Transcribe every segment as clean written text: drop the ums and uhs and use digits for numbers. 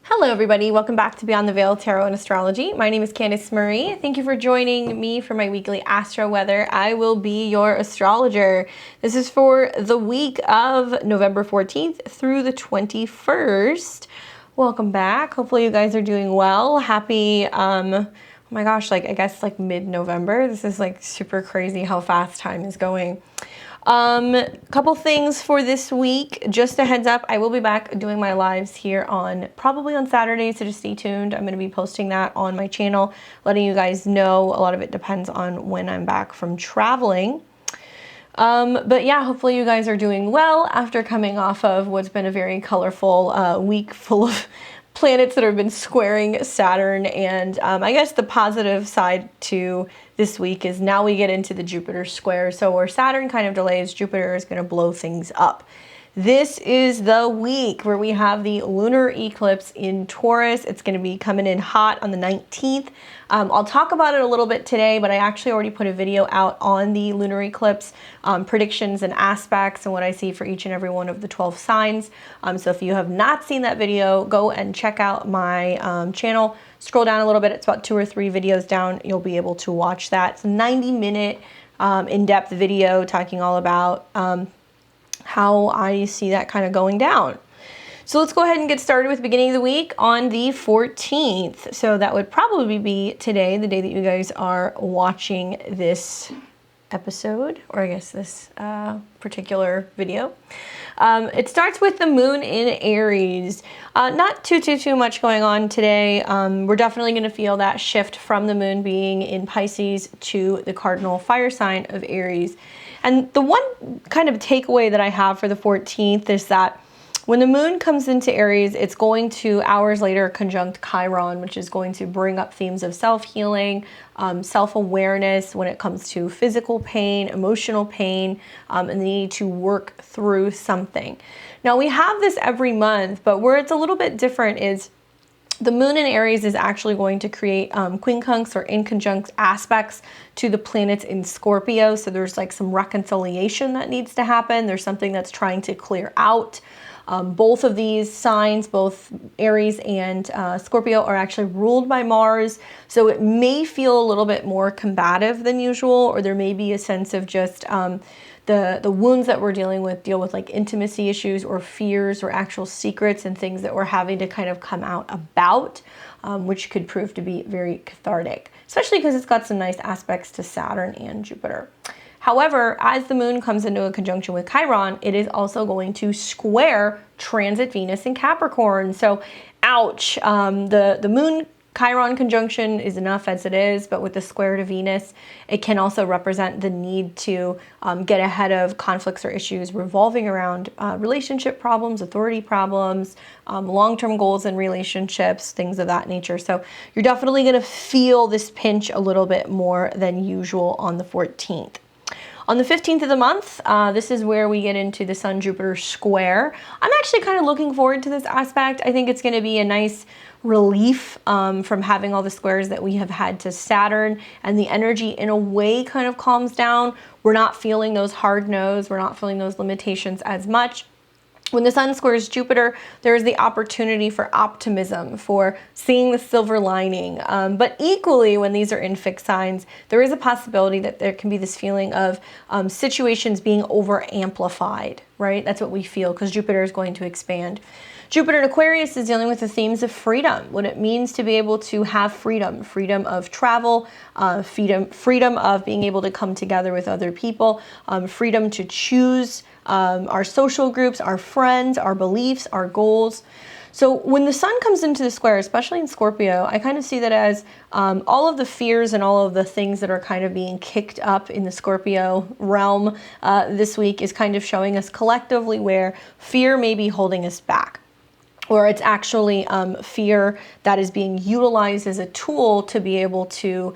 Hello everybody, welcome back to Beyond the Veil Tarot and Astrology. My name is Candice Marie. Thank you for joining me for my weekly astro weather. I will be your astrologer. This is for the week of November 14th through the 21st. Welcome back. Hopefully you guys are doing well. Happy, oh my gosh, I guess mid-November. This is super crazy how fast time is going. Couple things for this week. Just a heads up, I will be back doing my lives here probably on Saturday, so just stay tuned. I'm going to be posting that on my channel, letting you guys know. A lot of it depends on when I'm back from traveling. But yeah, hopefully you guys are doing well after coming off of what's been a very colorful week full of planets that have been squaring Saturn. And I guess the positive side to this week is now we get into the Jupiter square. So where Saturn kind of delays, Jupiter is going to blow things up. This is the week where we have the lunar eclipse in Taurus. It's going to be coming in hot on the 19th. I'll talk about it a little bit today, but I actually already put a video out on the lunar eclipse predictions and aspects and what I see for each and every one of the 12 signs. So if you have not seen that video, go and check out my channel. Scroll down a little bit. It's about 2 or 3 videos down. You'll be able to watch that. It's a 90-minute in-depth video talking all about how I see that kind of going down. So let's go ahead and get started with the beginning of the week on the 14th. So that would probably be today, the day that you guys are watching this episode, or I guess this particular video. It starts with the moon in Aries. Not too much going on today. We're definitely going to feel that shift from the moon being in Pisces to the cardinal fire sign of Aries. And the one kind of takeaway that I have for the 14th is that when the moon comes into Aries, it's going to hours later conjunct Chiron, which is going to bring up themes of self-healing, self-awareness when it comes to physical pain, emotional pain, and the need to work through something. Now we have this every month, but where it's a little bit different is the moon in Aries is actually going to create quincunx or inconjunct aspects to the planets in Scorpio. So there's some reconciliation that needs to happen. There's something that's trying to clear out. Both of these signs, both Aries and Scorpio, are actually ruled by Mars. So it may feel a little bit more combative than usual, or there may be a sense of just the wounds that we're deal with intimacy issues or fears or actual secrets and things that we're having to kind of come out about, which could prove to be very cathartic, especially because it's got some nice aspects to Saturn and Jupiter. However, as the moon comes into a conjunction with Chiron, it is also going to square transit Venus in Capricorn. So, ouch. The moon Chiron conjunction is enough as it is, but with the square to Venus, it can also represent the need to get ahead of conflicts or issues revolving around relationship problems, authority problems, long-term goals in relationships, things of that nature. So you're definitely going to feel this pinch a little bit more than usual on the 14th. On the 15th of the month, this is where we get into the Sun-Jupiter square. I'm actually kind of looking forward to this aspect. I think it's going to be a nice relief from having all the squares that we have had to Saturn, and the energy in a way kind of calms down. We're not feeling those hard no's. We're not feeling those limitations as much. When the sun squares Jupiter, there is the opportunity for optimism, for seeing the silver lining. But equally, when these are in fixed signs, there is a possibility that there can be this feeling of situations being over amplified, right? That's what we feel because Jupiter is going to expand. Jupiter in Aquarius is dealing with the themes of freedom, what it means to be able to have freedom, freedom of travel, freedom of being able to come together with other people, freedom to choose our social groups, our friends, our beliefs, our goals. So when the sun comes into the square, especially in Scorpio, I kind of see that as all of the fears and all of the things that are kind of being kicked up in the Scorpio realm this week is kind of showing us collectively where fear may be holding us back. Or it's actually fear that is being utilized as a tool to be able to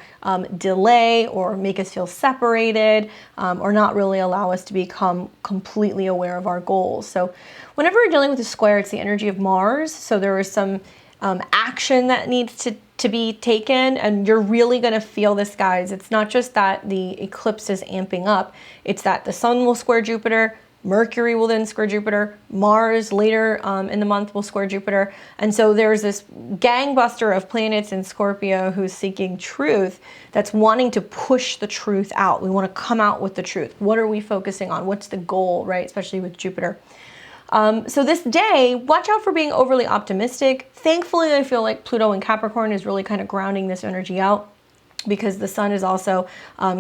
delay or make us feel separated or not really allow us to become completely aware of our goals. So whenever we're dealing with a square, it's the energy of Mars. So there is some action that needs to be taken, and you're really going to feel this, guys. It's not just that the eclipse is amping up. It's that the sun will square Jupiter, Mercury will then square Jupiter. Mars later in the month will square Jupiter. And so there's this gangbuster of planets in Scorpio who's seeking truth, that's wanting to push the truth out. We want to come out with the truth. What are we focusing on? What's the goal, right? Especially with Jupiter. So this day, watch out for being overly optimistic. Thankfully, I feel like Pluto in Capricorn is really kind of grounding this energy out, because the sun is also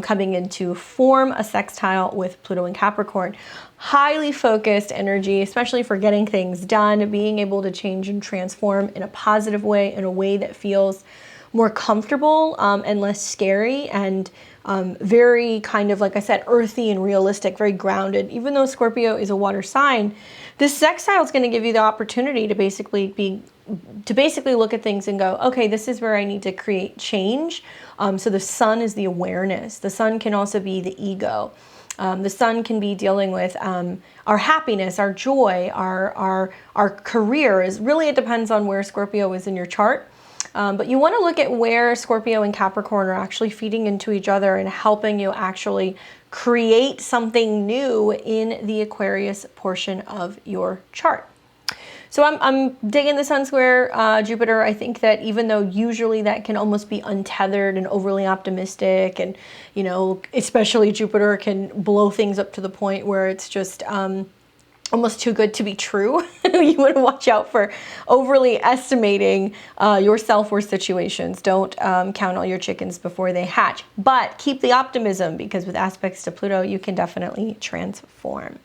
coming in to form a sextile with Pluto in Capricorn. Highly focused energy, especially for getting things done, being able to change and transform in a positive way, in a way that feels more comfortable and less scary, and very kind of, like I said, earthy and realistic, very grounded. Even though Scorpio is a water sign, this sextile is going to give you the opportunity to basically look at things and go, okay, this is where I need to create change. So the sun is the awareness. The sun can also be the ego. The sun can be dealing with our happiness, our joy, our career. It depends on where Scorpio is in your chart. But you want to look at where Scorpio and Capricorn are actually feeding into each other and helping you actually create something new in the Aquarius portion of your chart. So I'm digging the sun square Jupiter. I think that even though usually that can almost be untethered and overly optimistic, and, you know, especially Jupiter can blow things up to the point where it's just almost too good to be true. You want to watch out for overly estimating your self-worth situations. Don't count all your chickens before they hatch, but keep the optimism, because with aspects to Pluto, you can definitely transform.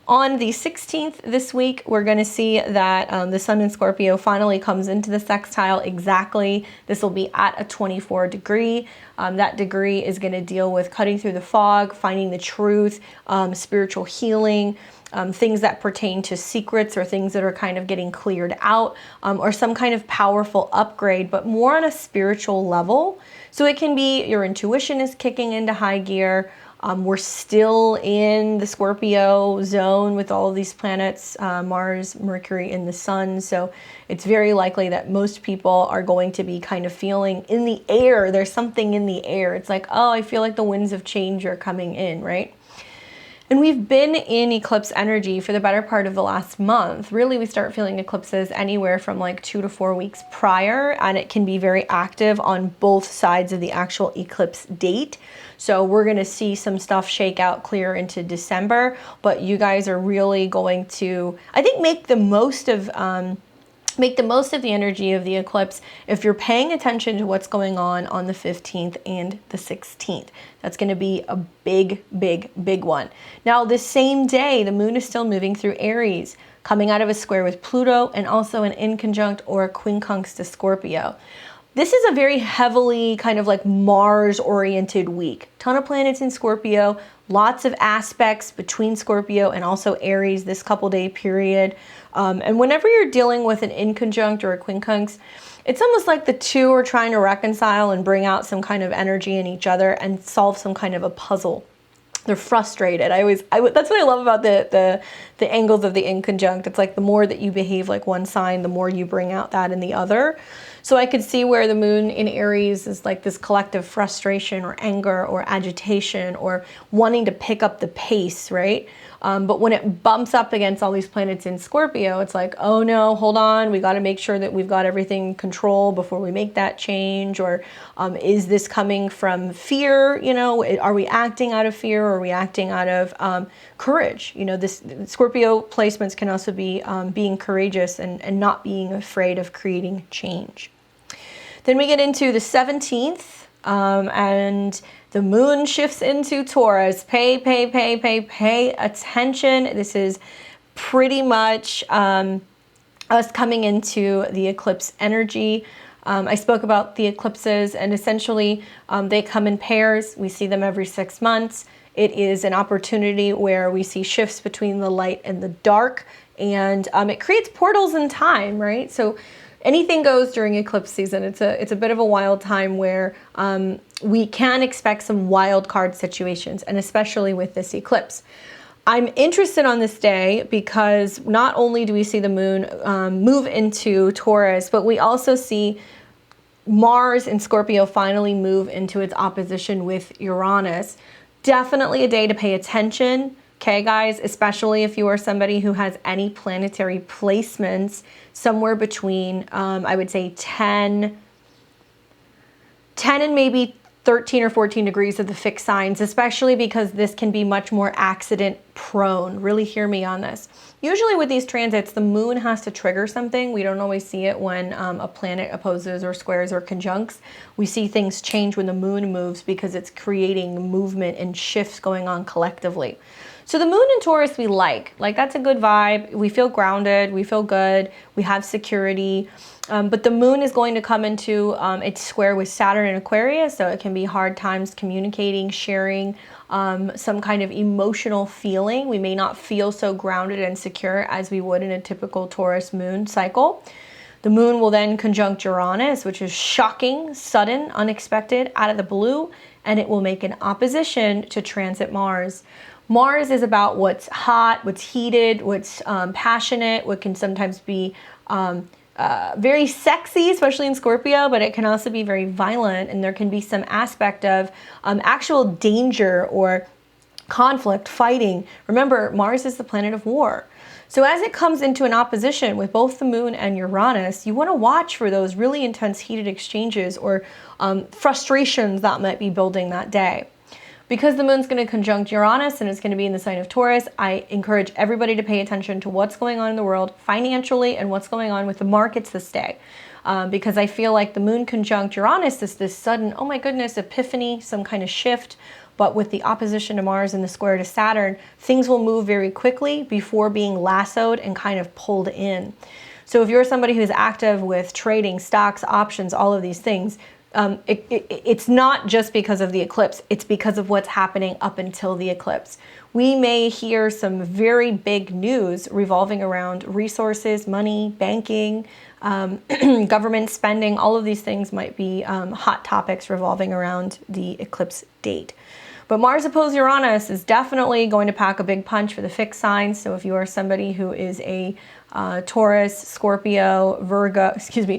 On the 16th this week, we're going to see that the sun in Scorpio finally comes into the sextile exactly. This will be at a 24 degree. That degree is going to deal with cutting through the fog, finding the truth, spiritual healing, things that pertain to secrets or things that are kind of getting cleared out, or some kind of powerful upgrade, but more on a spiritual level. So it can be your intuition is kicking into high gear. We're still in the Scorpio zone with all of these planets, Mars, Mercury, and the sun. So it's very likely that most people are going to be kind of feeling in the air. There's something in the air. It's like, oh, I feel like the winds of change are coming in, right? And we've been in eclipse energy for the better part of the last month. Really, we start feeling eclipses anywhere from like 2 to 4 weeks prior, and it can be very active on both sides of the actual eclipse date. So we're going to see some stuff shake out clear into December, but you guys are really going to, I think, make the most of the energy of the eclipse if you're paying attention to what's going on the 15th and the 16th. That's going to be a big, big, big one. Now, this same day, the moon is still moving through Aries, coming out of a square with Pluto, and also an inconjunct or a quincunx to Scorpio. This is a very heavily kind of like Mars-oriented week. Ton of planets in Scorpio, lots of aspects between Scorpio and also Aries this couple-day period. And whenever you're dealing with an inconjunct or a quincunx, it's almost like the two are trying to reconcile and bring out some kind of energy in each other and solve some kind of a puzzle. They're frustrated. That's what I love about the angles of the inconjunct. It's like the more that you behave like one sign, the more you bring out that in the other. So I could see where the moon in Aries is like this collective frustration or anger or agitation or wanting to pick up the pace, right? But when it bumps up against all these planets in Scorpio, it's like, oh no, hold on. We got to make sure that we've got everything in control before we make that change. Or is this coming from fear? You know, are we acting out of fear, or are we acting out of courage? You know, this Scorpio placements can also be being courageous and not being afraid of creating change. Then we get into the 17th, and the moon shifts into Taurus. Pay attention. This is pretty much us coming into the eclipse energy. I spoke about the eclipses, and essentially they come in pairs. We see them every 6 months. It is an opportunity where we see shifts between the light and the dark, and it creates portals in time, right? So anything goes during eclipse season. It's a bit of a wild time where we can expect some wild card situations, and especially with this eclipse. I'm interested on this day because not only do we see the moon move into Taurus, but we also see Mars in Scorpio finally move into its opposition with Uranus. Definitely a day to pay attention. Okay, guys, especially if you are somebody who has any planetary placements somewhere between, I would say 10 and maybe 13 or 14 degrees of the fixed signs, especially because this can be much more accident prone. Really hear me on this. Usually with these transits, the moon has to trigger something. We don't always see it when a planet opposes or squares or conjuncts. We see things change when the moon moves because it's creating movement and shifts going on collectively. So the moon in Taurus we like that's a good vibe. We feel grounded, we feel good, we have security. But the moon is going to come into its square with Saturn in Aquarius, so it can be hard times communicating, sharing some kind of emotional feeling. We may not feel so grounded and secure as we would in a typical Taurus moon cycle. The moon will then conjunct Uranus, which is shocking, sudden, unexpected, out of the blue, and it will make an opposition to transit Mars. Mars is about what's hot, what's heated, what's passionate, what can sometimes be very sexy, especially in Scorpio, but it can also be very violent, and there can be some aspect of actual danger or conflict, fighting. Remember, Mars is the planet of war. So as it comes into an opposition with both the moon and Uranus, you want to watch for those really intense heated exchanges or frustrations that might be building that day. Because the moon's going to conjunct Uranus and it's going to be in the sign of Taurus, I encourage everybody to pay attention to what's going on in the world financially and what's going on with the markets this day. Because I feel like the moon conjunct Uranus is this sudden, oh my goodness, epiphany, some kind of shift. But with the opposition to Mars and the square to Saturn, things will move very quickly before being lassoed and kind of pulled in. So if you're somebody who's active with trading, stocks, options, all of these things, it's not just because of the eclipse, it's because of what's happening up until the eclipse. We may hear some very big news revolving around resources, money, banking, government spending. All of these things might be hot topics revolving around the eclipse date. But Mars opposed Uranus is definitely going to pack a big punch for the fixed signs. So if you are somebody who is a Taurus, Scorpio,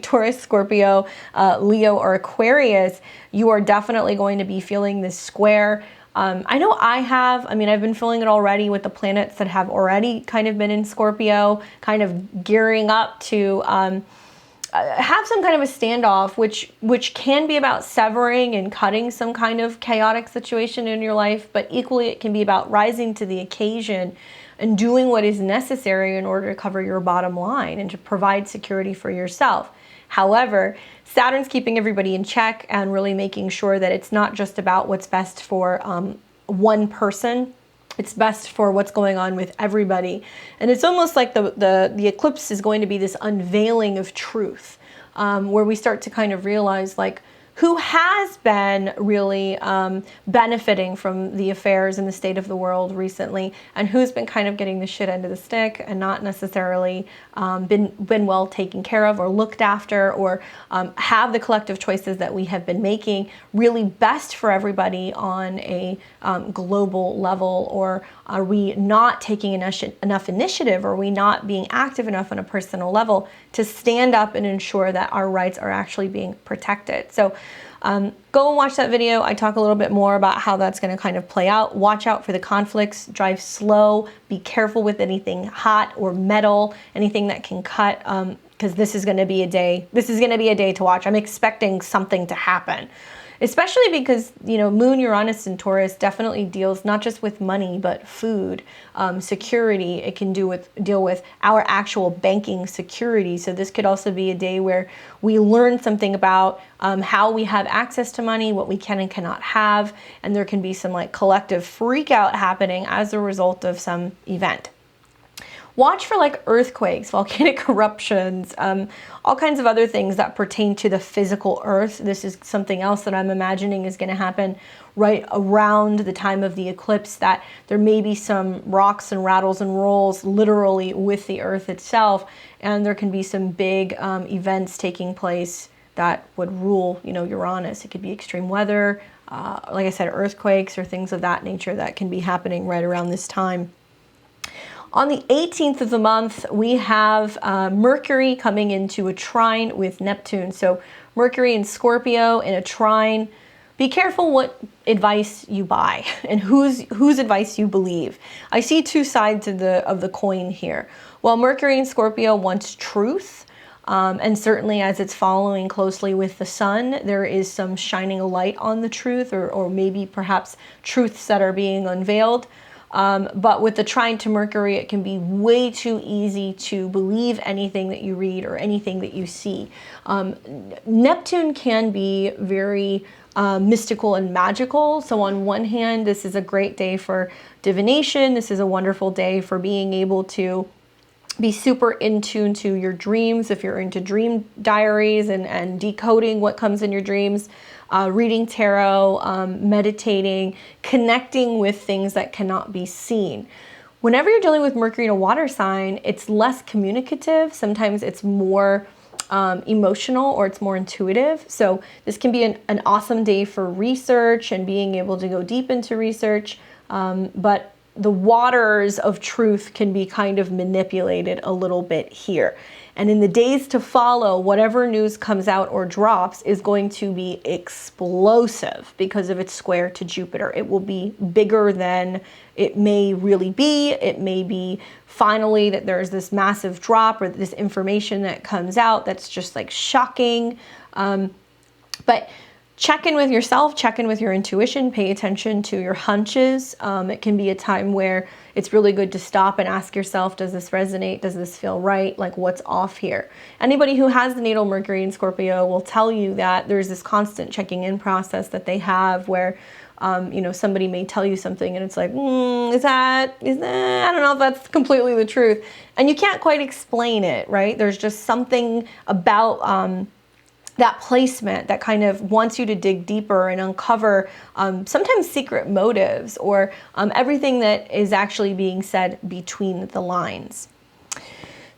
Taurus, Scorpio, Leo, or Aquarius, you are definitely going to be feeling this square. I know I've been feeling it already with the planets that have already kind of been in Scorpio, kind of gearing up to have some kind of a standoff, which can be about severing and cutting some kind of chaotic situation in your life, but equally it can be about rising to the occasion and doing what is necessary in order to cover your bottom line and to provide security for yourself. However, Saturn's keeping everybody in check and really making sure that it's not just about what's best for one person. It's best for what's going on with everybody. And it's almost like the eclipse is going to be this unveiling of truth, where we start to kind of realize like who has been really benefiting from the affairs and the state of the world recently, and who's been kind of getting the shit end of the stick and not necessarily been well taken care of or looked after, or have the collective choices that we have been making really best for everybody on a global level, or are we not taking enough initiative, or are we not being active enough on a personal level to stand up and ensure that our rights are actually being protected. So go and watch that video. I talk a little bit more about how that's going to kind of play out. Watch out for the conflicts, drive slow, be careful with anything hot or metal, anything that can cut, because this is going to be a day to watch. I'm expecting something to happen. Especially because, Moon Uranus in Taurus definitely deals not just with money, but food, security. It can deal with our actual banking security. So this could also be a day where we learn something about how we have access to money, what we can and cannot have, and there can be some like collective freak out happening as a result of some event. Watch for like earthquakes, volcanic eruptions, all kinds of other things that pertain to the physical earth. This is something else that I'm imagining is going to happen right around the time of the eclipse, that there may be some rocks and rattles and rolls literally with the earth itself, and there can be some big events taking place that would rule, Uranus. It could be extreme weather, like I said, earthquakes or things of that nature that can be happening right around this time. On the 18th of the month, we have Mercury coming into a trine with Neptune. So Mercury in Scorpio in a trine, be careful what advice you buy and whose advice you believe. I see two sides of the coin here. While Mercury in Scorpio wants truth, and certainly as it's following closely with the sun, there is some shining a light on the truth, or maybe perhaps truths that are being unveiled. But with the trine to Mercury, it can be way too easy to believe anything that you read or anything that you see. Neptune can be very mystical and magical. So on one hand, this is a great day for divination. This is a wonderful day for being able to be super in tune to your dreams. If you're into dream diaries and decoding what comes in your dreams, reading tarot, meditating, connecting with things that cannot be seen. Whenever you're dealing with Mercury in a water sign, it's less communicative. Sometimes it's more emotional, or it's more intuitive. So this can be an awesome day for research and being able to go deep into research. But the waters of truth can be kind of manipulated a little bit here. And in the days to follow, whatever news comes out or drops is going to be explosive because of its square to Jupiter. It will be bigger than it may really be. It may be finally that there's this massive drop or this information that comes out that's just like shocking. But check in with yourself, check in with your intuition, pay attention to your hunches. It can be a time where it's really good to stop and ask yourself, does this resonate? Does this feel right? Like, what's off here? Anybody who has the natal Mercury in Scorpio will tell you that there's this constant checking in process that they have where, you know, somebody may tell you something and it's like, is that, I don't know if that's completely the truth. And you can't quite explain it, right? There's just something about, that placement that kind of wants you to dig deeper and uncover sometimes secret motives or everything that is actually being said between the lines.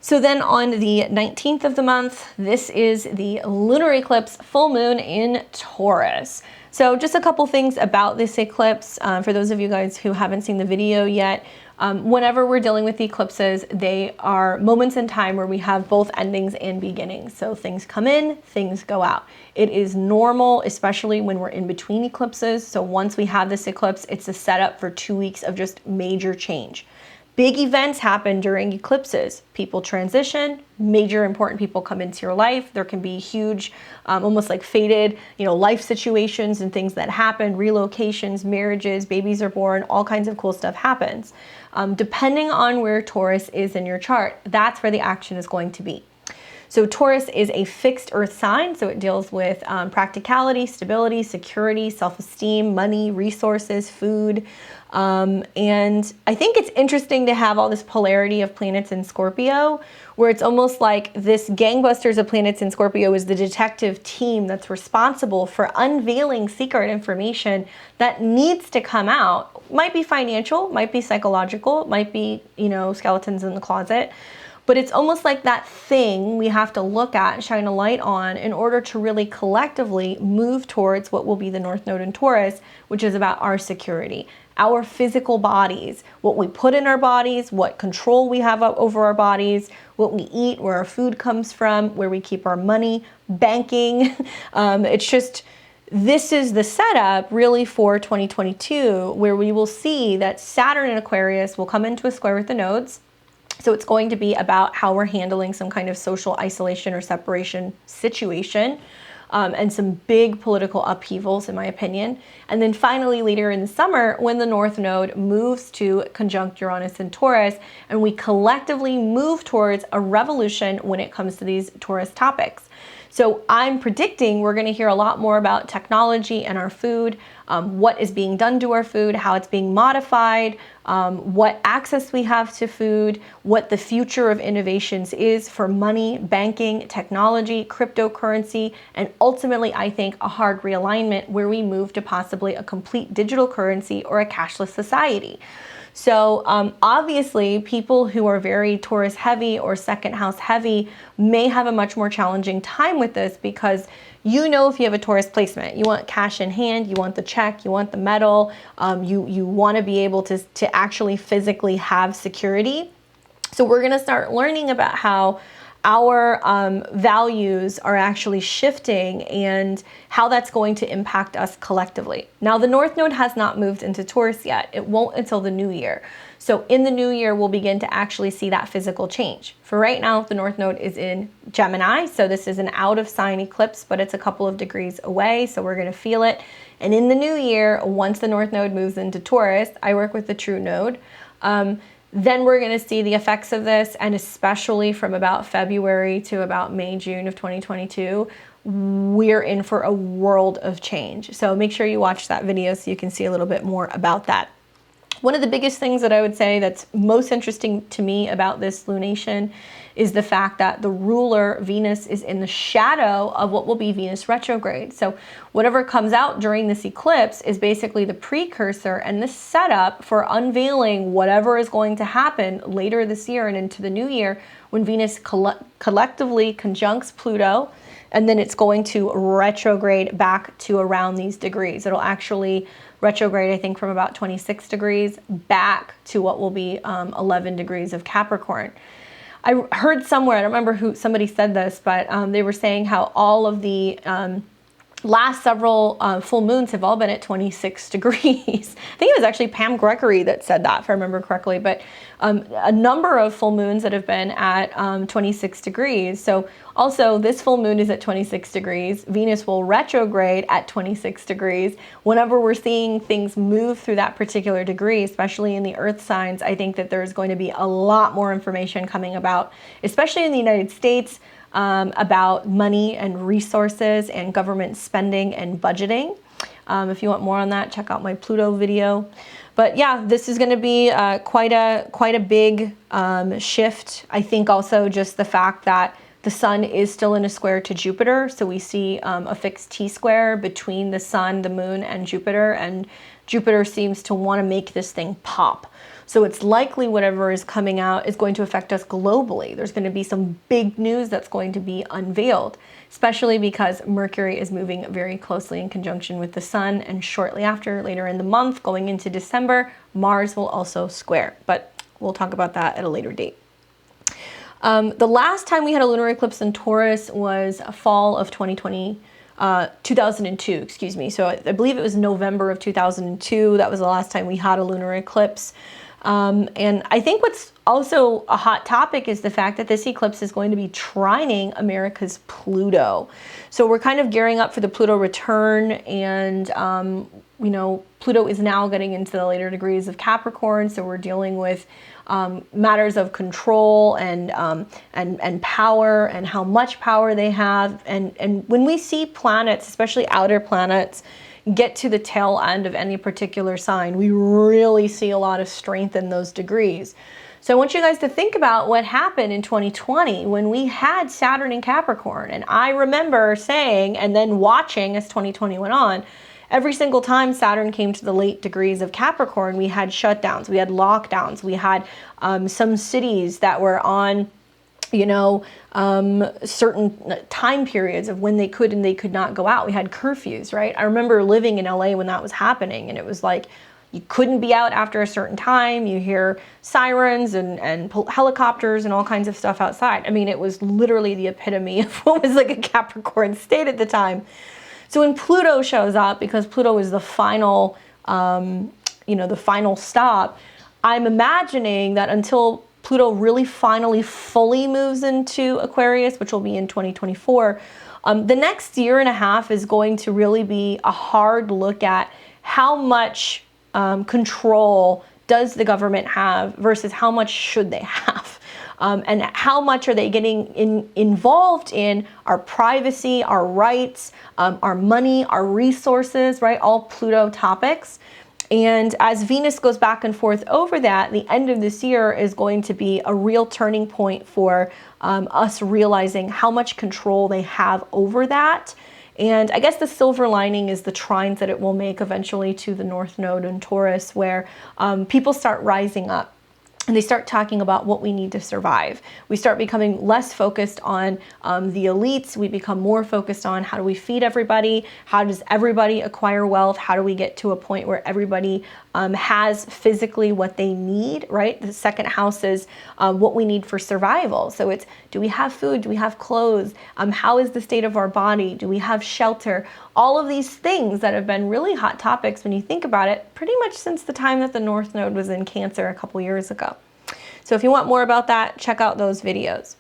So then on the 19th of the month, this is the lunar eclipse full moon in Taurus. So just a couple things about this eclipse for those of you guys who haven't seen the video yet. Whenever we're dealing with the eclipses, they are moments in time where we have both endings and beginnings. So things come in, things go out. It is normal, especially when we're in between eclipses. So once we have this eclipse, it's a setup for 2 weeks of just major change. Big events happen during eclipses. People transition, major important people come into your life. There can be huge, almost like fated, life situations and things that happen, relocations, marriages, babies are born, all kinds of cool stuff happens. Depending on where Taurus is in your chart, that's where the action is going to be. So Taurus is a fixed earth sign, so it deals with practicality, stability, security, self-esteem, money, resources, food. And I think it's interesting to have all this polarity of planets in Scorpio, where it's almost like this gangbusters of planets in Scorpio is the detective team that's responsible for unveiling secret information that needs to come out. Might be financial, might be psychological, might be, skeletons in the closet. But it's almost like that thing we have to look at and shine a light on in order to really collectively move towards what will be the North Node in Taurus, which is about our security, our physical bodies, what we put in our bodies, what control we have over our bodies, what we eat, where our food comes from, where we keep our money, banking. It's just, this is the setup really for 2022, where we will see that Saturn in Aquarius will come into a square with the nodes. So it's going to be about how we're handling some kind of social isolation or separation situation, and some big political upheavals, in my opinion. And then finally, later in the summer, when the North Node moves to conjunct Uranus and Taurus, and we collectively move towards a revolution when it comes to these Taurus topics. So I'm predicting we're going to hear a lot more about technology and our food, what is being done to our food, how it's being modified, what access we have to food, what the future of innovations is for money, banking, technology, cryptocurrency, and ultimately, I think, a hard realignment where we move to possibly a complete digital currency or a cashless society. So obviously, people who are very Taurus heavy or second house heavy may have a much more challenging time with this, because if you have a Taurus placement, you want cash in hand, you want the check, you want the medal, you want to be able to actually physically have security. So we're going to start learning about how our values are actually shifting and how that's going to impact us collectively. Now, the North Node has not moved into Taurus yet. It won't until the new year. So in the new year, we'll begin to actually see that physical change. For right now, the North Node is in Gemini. So this is an out of sign eclipse, but it's a couple of degrees away. So we're going to feel it. And in the new year, once the North Node moves into Taurus, I work with the True Node. Then we're going to see the effects of this, and especially from about February to about May, June of 2022, we're in for a world of change. So make sure you watch that video so you can see a little bit more about that. One of the biggest things that I would say that's most interesting to me about this lunation is the fact that the ruler Venus is in the shadow of what will be Venus retrograde. So whatever comes out during this eclipse is basically the precursor and the setup for unveiling whatever is going to happen later this year and into the new year when Venus collectively conjuncts Pluto, and then it's going to retrograde back to around these degrees. It'll actually retrograde, I think, from about 26 degrees back to what will be 11 degrees of Capricorn. I heard somewhere, I don't remember who, somebody said this, but they were saying how all of the last several full moons have all been at 26 degrees. I think it was actually Pam Gregory that said that, if I remember correctly, but a number of full moons that have been at 26 degrees. So also this full moon is at 26 degrees. Venus will retrograde at 26 degrees. Whenever we're seeing things move through that particular degree, especially in the earth signs, I think that there's going to be a lot more information coming about, especially in the United States, about money and resources and government spending and budgeting. If you want more on that, check out my Pluto video. But yeah, this is going to be quite a big shift. I think also just the fact that the sun is still in a square to Jupiter. So we see a fixed T-square between the sun, the moon, and Jupiter seems to want to make this thing pop. So it's likely whatever is coming out is going to affect us globally. There's going to be some big news that's going to be unveiled, especially because Mercury is moving very closely in conjunction with the sun, and shortly after, later in the month, going into December, Mars will also square, but we'll talk about that at a later date. The last time we had a lunar eclipse in Taurus was fall of 2002, excuse me. So I believe it was November of 2002. That was the last time we had a lunar eclipse. And I think what's also a hot topic is the fact that this eclipse is going to be trining America's Pluto. So we're kind of gearing up for the Pluto return, and you know, Pluto is now getting into the later degrees of Capricorn, so we're dealing with matters of control and power and how much power they have. And when we see planets, especially outer planets, get to the tail end of any particular sign, we really see a lot of strength in those degrees. So I want you guys to think about what happened in 2020 when we had Saturn in Capricorn. And I remember saying, and then watching as 2020 went on, every single time Saturn came to the late degrees of Capricorn, we had shutdowns, we had lockdowns, we had some cities that were on, you know, certain time periods of when they could and they could not go out. We had curfews, right? I remember living in LA when that was happening, and it was like you couldn't be out after a certain time. You hear sirens and helicopters and all kinds of stuff outside. I mean, it was literally the epitome of what was like a Capricorn state at the time. So when Pluto shows up, because Pluto is the final, you know, the final stop, I'm imagining that until Pluto really finally fully moves into Aquarius, which will be in 2024, the next year and a half is going to really be a hard look at how much control does the government have versus how much should they have. And how much are they getting involved in our privacy, our rights, our money, our resources, right? All Pluto topics. And as Venus goes back and forth over that, the end of this year is going to be a real turning point for us realizing how much control they have over that. And I guess the silver lining is the trines that it will make eventually to the North Node in Taurus, where people start rising up. and they start talking about what we need to survive. We start becoming less focused on the elites. We become more focused on how do we feed everybody? How does everybody acquire wealth? How do we get to a point where everybody has physically what they need, right? The second house is what we need for survival. So it's, do we have food? Do we have clothes? How is the state of our body? Do we have shelter? All of these things that have been really hot topics when you think about it, pretty much since the time that the North Node was in Cancer a couple years ago. So if you want more about that, check out those videos.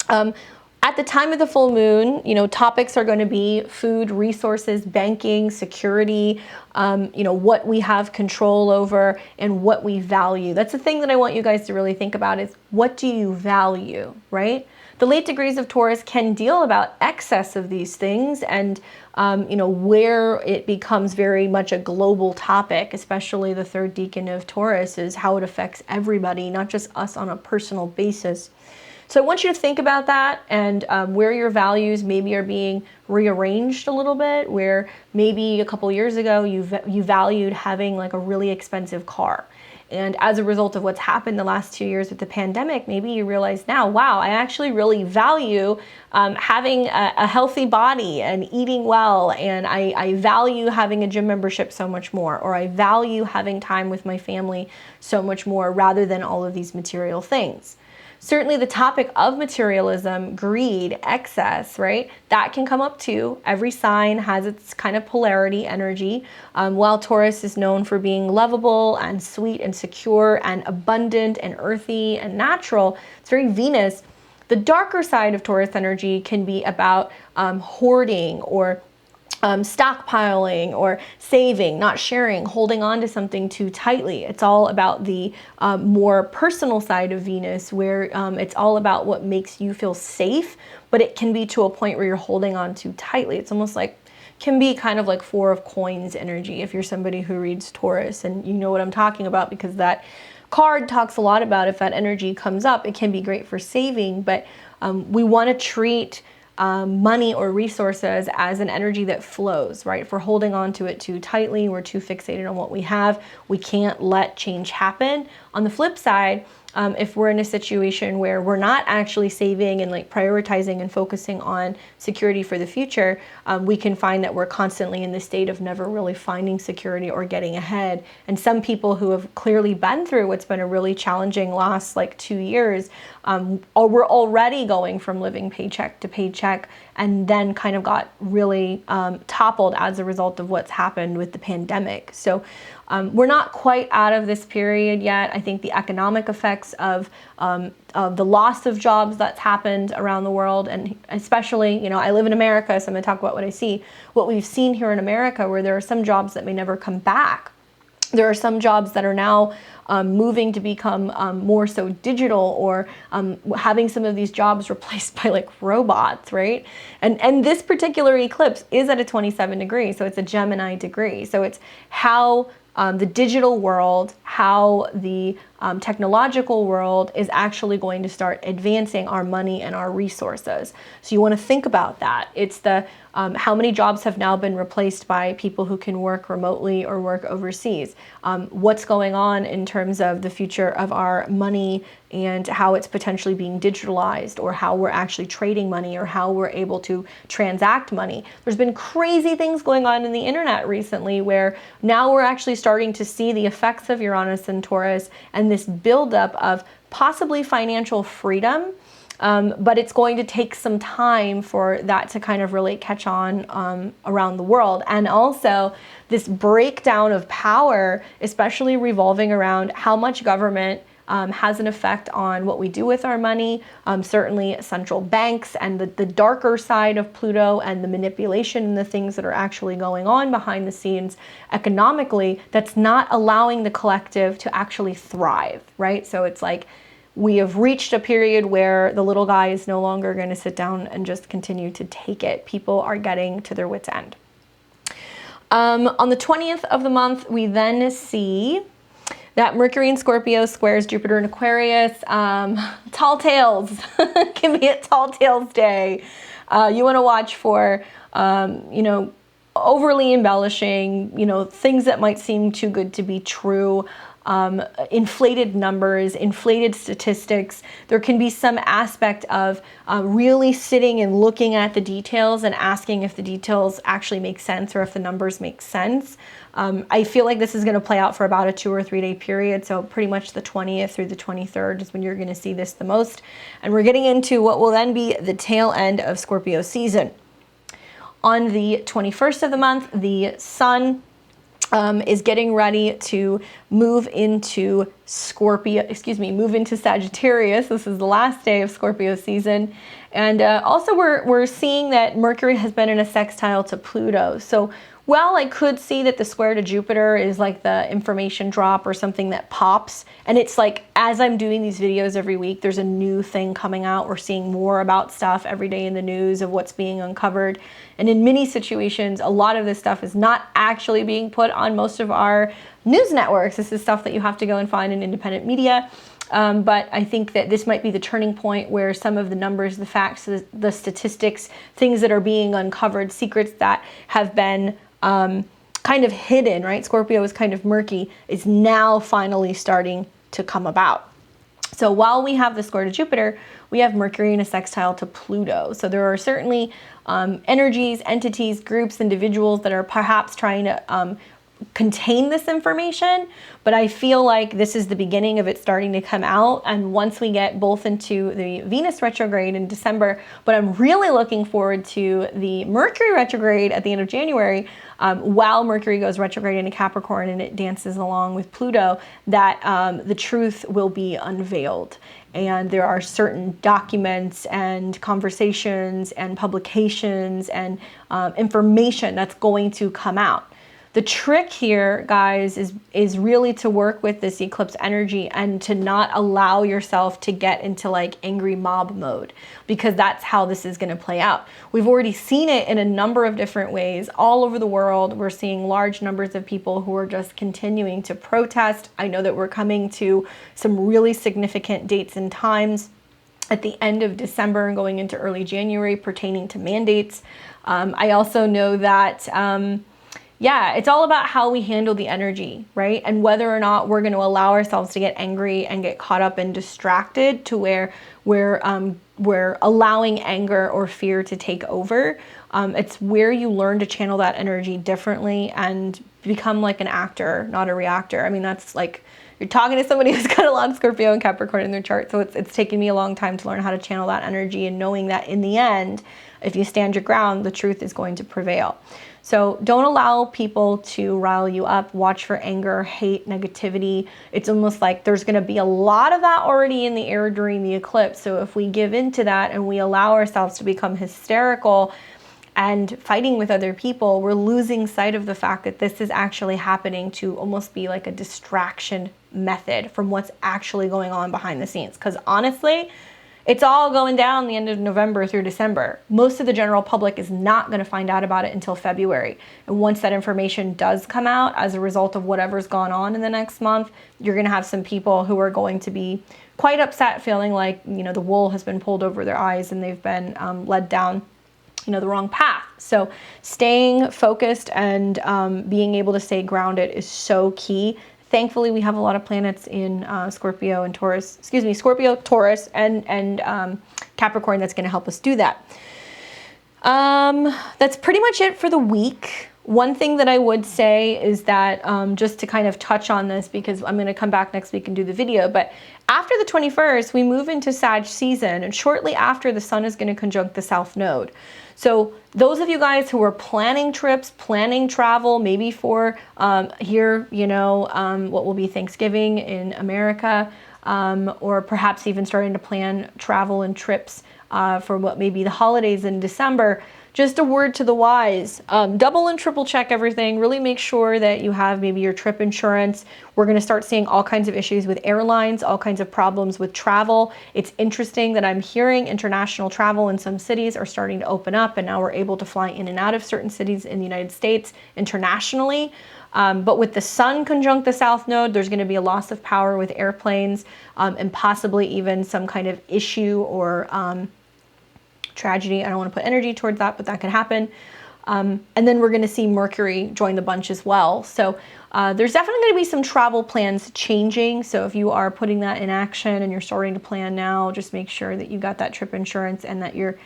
At the time of the full moon, topics are going to be food, resources, banking, security, what we have control over and what we value. That's the thing that I want you guys to really think about is, what do you value, right? The late degrees of Taurus can deal about excess of these things and, where it becomes very much a global topic, especially the third decan of Taurus, is how it affects everybody, not just us on a personal basis. So I want you to think about that and where your values maybe are being rearranged a little bit, where maybe a couple years ago you valued having like a really expensive car. And as a result of what's happened the last 2 years with the pandemic, maybe you realize now, wow, I actually really value having a healthy body and eating well. And I value having a gym membership so much more, or I value having time with my family so much more rather than all of these material things. Certainly the topic of materialism, greed, excess, right? That can come up too. Every sign has its kind of polarity energy. While Taurus is known for being lovable and sweet and secure and abundant and earthy and natural, it's very Venus. The darker side of Taurus energy can be about hoarding or stockpiling or saving, not sharing, holding on to something too tightly. It's all about the more personal side of Venus, where it's all about what makes you feel safe, but it can be to a point where you're holding on too tightly. It's almost like, can be kind of like Four of Coins energy if you're somebody who reads Taurus, and you know what I'm talking about, because that card talks a lot about if that energy comes up, it can be great for saving, but we want to treat money or resources as an energy that flows, right? If we're holding on to it too tightly, we're too fixated on what we have, we can't let change happen. On the flip side, if we're in a situation where we're not actually saving and like prioritizing and focusing on security for the future, we can find that we're constantly in the state of never really finding security or getting ahead. And some people who have clearly been through what's been a really challenging last like 2 years, we're already going from living paycheck to paycheck, and then kind of got really toppled as a result of what's happened with the pandemic. So we're not quite out of this period yet. I think the economic effects of the loss of jobs that's happened around the world, and especially, I live in America, so I'm going to talk about what I see. What we've seen here in America, where there are some jobs that may never come back. There are some jobs that are now moving to become more so digital, or having some of these jobs replaced by like robots, right? And this particular eclipse is at a 27 degree, so it's a Gemini degree. So it's how the digital world, how the technological world is actually going to start advancing our money and our resources. So you want to think about that. It's the how many jobs have now been replaced by people who can work remotely or work overseas? What's going on in terms of the future of our money and how it's potentially being digitalized, or how we're actually trading money, or how we're able to transact money. There's been crazy things going on in the internet recently, where now we're actually starting to see the effects of Uranus and Taurus and this buildup of possibly financial freedom. But it's going to take some time for that to kind of really catch on around the world. And also this breakdown of power, especially revolving around how much government has an effect on what we do with our money. Certainly central banks and the darker side of Pluto and the manipulation and the things that are actually going on behind the scenes economically, that's not allowing the collective to actually thrive, right? So it's like, we have reached a period where the little guy is no longer going to sit down and just continue to take it. People are getting to their wits' end. On the 20th of the month, we then see that Mercury in Scorpio squares Jupiter in Aquarius. Tall tales. Can be a tall tales day. You want to watch for, overly embellishing, things that might seem too good to be true. inflated numbers, inflated statistics. There can be some aspect of really sitting and looking at the details and asking if the details actually make sense or if the numbers make sense. I feel like this is going to play out for about a 2 or 3 day period. So pretty much the 20th through the 23rd is when you're going to see this the most. And we're getting into what will then be the tail end of Scorpio season. On the 21st of the month, the sun is getting ready to move into move into Sagittarius. This is the last day of Scorpio season. And also we're seeing that Mercury has been in a sextile to Pluto. So while I could see that the square to Jupiter is like the information drop or something that pops, and it's like as I'm doing these videos every week, there's a new thing coming out. We're seeing more about stuff every day in the news of what's being uncovered. And in many situations, a lot of this stuff is not actually being put on most of our news networks. This is stuff that you have to go and find in independent media. But I think that this might be the turning point where some of the numbers, the facts, the statistics, things that are being uncovered, secrets that have been kind of hidden, right? Scorpio is kind of murky, is now finally starting to come about. So while we have the square to Jupiter, we have Mercury in a sextile to Pluto. So there are certainly energies, entities, groups, individuals that are perhaps trying to contain this information, but I feel like this is the beginning of it starting to come out. And once we get both into the Venus retrograde in December, but I'm really looking forward to the Mercury retrograde at the end of January, while Mercury goes retrograde into Capricorn and it dances along with Pluto, that the truth will be unveiled. And there are certain documents and conversations and publications and information that's going to come out. The trick here, guys, is really to work with this eclipse energy and to not allow yourself to get into like angry mob mode, because that's how this is going to play out. We've already seen it in a number of different ways all over the world. We're seeing large numbers of people who are just continuing to protest. I know that we're coming to some really significant dates and times at the end of December and going into early January pertaining to mandates. I also know that yeah, it's all about how we handle the energy, right? And whether or not we're going to allow ourselves to get angry and get caught up and distracted to where we're allowing anger or fear to take over. It's where you learn to channel that energy differently and become like an actor, not a reactor. I mean, that's like you're talking to somebody who's got a lot of Scorpio and Capricorn in their chart. So it's taken me a long time to learn how to channel that energy and knowing that in the end, if you stand your ground, the truth is going to prevail. So don't allow people to rile you up. Watch for anger, hate, negativity. It's almost like there's going to be a lot of that already in the air during the eclipse. So if we give into that and we allow ourselves to become hysterical and fighting with other people, we're losing sight of the fact that this is actually happening to almost be like a distraction method from what's actually going on behind the scenes. Because honestly, it's all going down the end of November through December. Most of the general public is not going to find out about it until February. And once that information does come out as a result of whatever's gone on in the next month, you're going to have some people who are going to be quite upset, feeling like, you know, the wool has been pulled over their eyes and they've been led down, you know, the wrong path. So staying focused and being able to stay grounded is so key. Thankfully, we have a lot of planets in Scorpio and Taurus, Scorpio, Taurus, and Capricorn that's going to help us do that. That's pretty much it for the week. One thing that I would say is that just to kind of touch on this, because I'm going to come back next week and do the video, but after the 21st, we move into Sag season, and shortly after, the sun is going to conjunct the South Node. So those of you guys who are planning trips, planning travel, maybe for here, you know, what will be Thanksgiving in America, or perhaps even starting to plan travel and trips for what may be the holidays in December, just a word to the wise, double and triple check everything. Really make sure that you have maybe your trip insurance. We're going to start seeing all kinds of issues with airlines, all kinds of problems with travel. It's interesting that I'm hearing international travel in some cities are starting to open up, and now we're able to fly in and out of certain cities in the United States internationally. But with the sun conjunct the South Node, there's going to be a loss of power with airplanes, and possibly even some kind of issue or tragedy. I don't want to put energy towards that, but that could happen. And then we're going to see Mercury join the bunch as well. So there's definitely going to be some travel plans changing. So if you are putting that in action and you're starting to plan now, just make sure that you got that trip insurance and that you're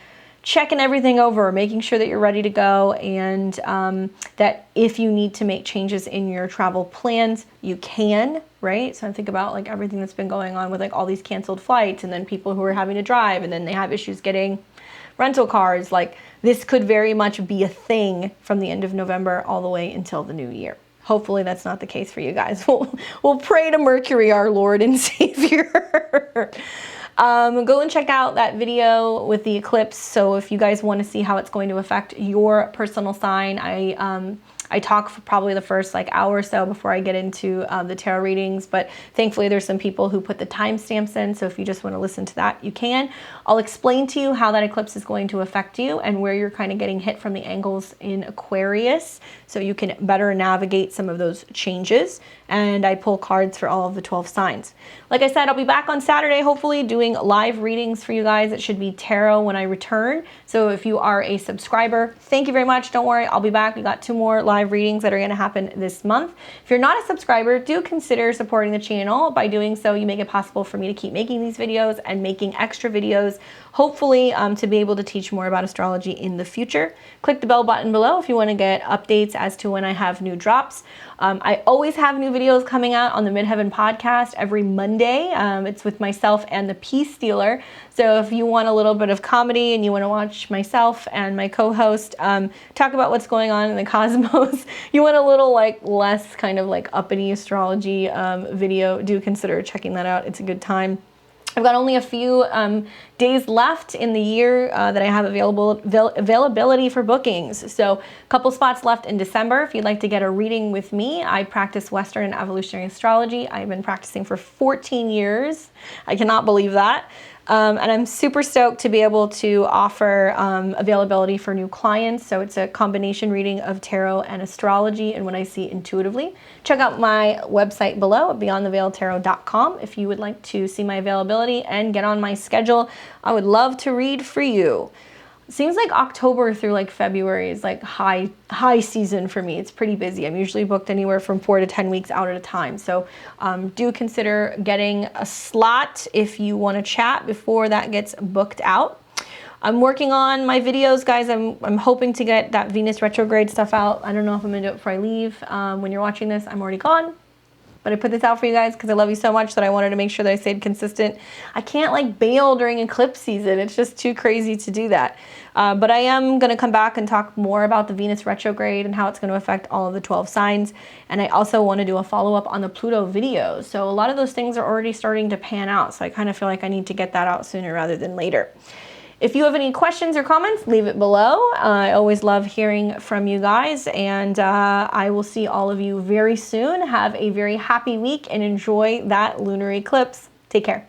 checking everything over, making sure that you're ready to go, and that if you need to make changes in your travel plans, you can, right? So I think about like everything that's been going on with like all these canceled flights and then people who are having to drive and then they have issues getting rental cars. Like this could very much be a thing from the end of November all the way until the new year. Hopefully that's not the case for you guys. We'll pray to Mercury, our Lord and Savior. Go and check out that video with the eclipse. So if you guys want to see how it's going to affect your personal sign, I talk for probably the first like hour or so before I get into the tarot readings, but thankfully there's some people who put the timestamps in, so if you just want to listen to that, you can. I'll explain to you how that eclipse is going to affect you and where you're kind of getting hit from the angles in Aquarius, so you can better navigate some of those changes. And I pull cards for all of the 12 signs. Like I said, I'll be back on Saturday, hopefully doing live readings for you guys. It should be tarot when I return. So if you are a subscriber, thank you very much. Don't worry, I'll be back. We got 2 more live readings that are going to happen this month. If you're not a subscriber, do consider supporting the channel. By doing so, you make it possible for me to keep making these videos and making extra videos, hopefully to be able to teach more about astrology in the future. Click the bell button below if you want to get updates as to when I have new drops. I always have new videos coming out on the Midheaven podcast every Monday. It's with myself and the Peace Stealer. So if you want a little bit of comedy and you want to watch myself and my co-host talk about what's going on in the cosmos, you want a little like less kind of like uppity astrology video, do consider checking that out. It's a good time. I've got only a few days left in the year that I have availability for bookings. So a couple spots left in December. If you'd like to get a reading with me, I practice Western and evolutionary astrology. I've been practicing for 14 years. I cannot believe that. And I'm super stoked to be able to offer availability for new clients. So it's a combination reading of tarot and astrology and what I see intuitively. Check out my website below at beyondtheveiltarot.com if you would like to see my availability and get on my schedule. I would love to read for you. Seems like October through like February is like high season for me. It's pretty busy. I'm usually booked anywhere from 4 to 10 weeks out at a time. So do consider getting a slot if you want to chat before that gets booked out. I'm working on my videos, guys. I'm hoping to get that Venus retrograde stuff out. I don't know if I'm gonna do it before I leave. When you're watching this, I'm already gone. But I put this out for you guys because I love you so much that I wanted to make sure that I stayed consistent. I can't like bail during eclipse season. It's just too crazy to do that. But I am going to come back and talk more about the Venus retrograde and how it's going to affect all of the 12 signs. And I also want to do a follow-up on the Pluto videos. So a lot of those things are already starting to pan out. So I kind of feel like I need to get that out sooner rather than later. If you have any questions or comments, leave it below. I always love hearing from you guys, and I will see all of you very soon. Have a very happy week and enjoy that lunar eclipse. Take care.